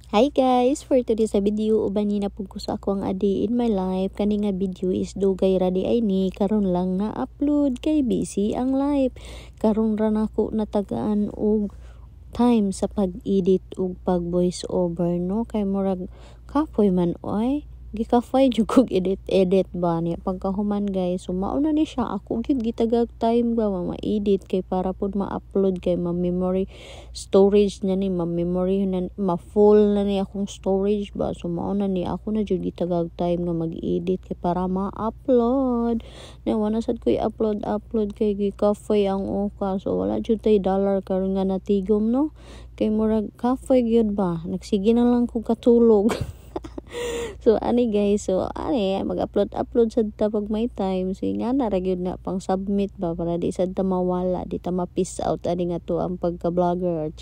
Hi guys! For today's video, uban na po ko sa ako ang adi in my life. Kani nga video is dugay ra di ay ni. Karon lang na-upload kay busy ang live. Karon ra nako natagaan og time sa pag-edit ug pag-voice over, no? Kay murag kapoy man oy. Gikafay jud kog edit ba niya pagkahuman guys. So mauna ni siya ako gyud gitagag time ba ma-edit kay para pud ma-upload kay ma-memory storage na ni ma-memory na ma-full na ni akong storage ba. So mauna ni ako na jud gitagag time nga mag-edit kay para ma-upload. Na wala sad ko i-upload kay gikafay ang uka. So wala jud tay dollar karon nga natigom, no? Kay murag kafay gyud ba. Nagsige na lang ko katulog. So ani guys, mag-upload sad ta pag may time. So nga na ra gyud na pang submit ba para di sad ta mawala, di ta ma-piss out ani nga to ang pagka-vlogger or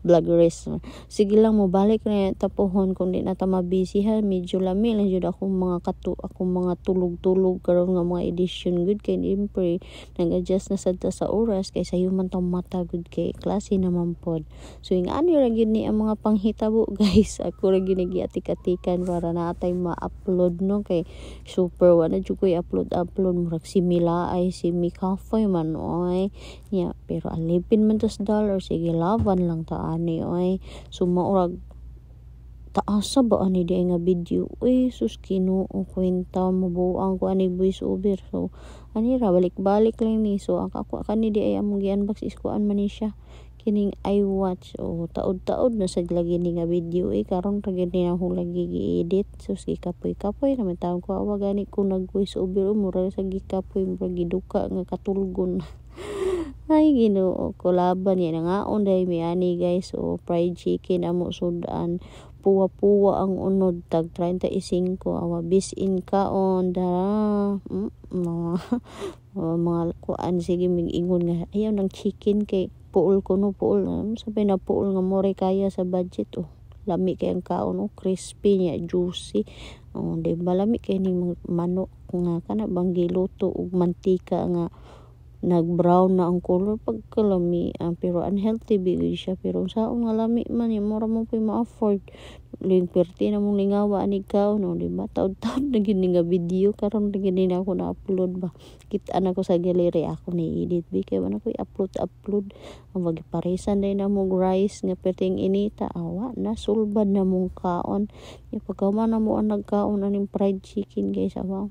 vloggeress. Sige lang mo balik na tapuhon kung di na ta ma-busy ha. Medyo lami lang jud akong mga tulog karon nga mga edition good kay impre nag-adjust na sad ta sa oras kay sayo man tong mata good kay klase naman pod. So nga ani ra gyud ni ang mga panghitabo guys. Ako ra gyud giatik-atikan para natay ma-upload, no? Kay super wala jud ko i-upload murag si Mila ay si Mikafay man oy. Yeah, pero alipin man tas dollar sige laban lang ta ani oy. So maurag taasa ba ani di nga video uy sus Ginoo kwenta mabuang ko ani voice over. So ani ra balik lang ni. So ako kani di ay among gi-unbox is kuan man ni siya kining iWatch. O taod na sad lagi ni nga video karon ra gyud ni ako lagi gi-edit. So kapoy naman taon ko awa gani ko nag voice over mura sa gikapoy mura giduka nga katulgon. Ay Ginoo ko laban yan nga onday mi ani guys. So fried chicken amo sudan puwa ang unod tag 35 awa bisin kaon dara mga kuan sige mig-ingon nga ayaw ng chicken kay puol sabi na puol nga more kaya sa budget lami kay ang kaon crispy niya juicy di ba lami kay ning manok nga kana bang giluto og mantika nga nag-brown na ang color pagkalami pero unhealthy bigay siya pero saon nga lami man mura mo pa ma-afford ling perti na mong lingawa ani ka no di ba taud-taud na gini nga video karon na gini na ako na-upload ba kita na ko sa gallery ako ni edit kay wala ko i-upload ang magiparisan day na mong rice nga perting inita awa na sulbad na mong kaon pagkaman na mo ang nagkaon aning fried chicken guys awa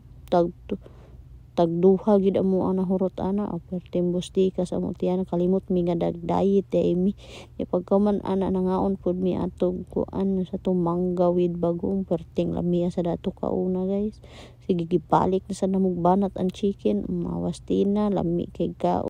tagduha gid amo ang nahurot ana pertembos di ka sa mo tiyan kalimot mi nga diet mi pagkaman ana nangaon pud mi atog kuan sa tumangga with bagong perting lamiya sa dato kauna guys sige gibalik na sa namog banat ang chicken mawas tina lami kay ka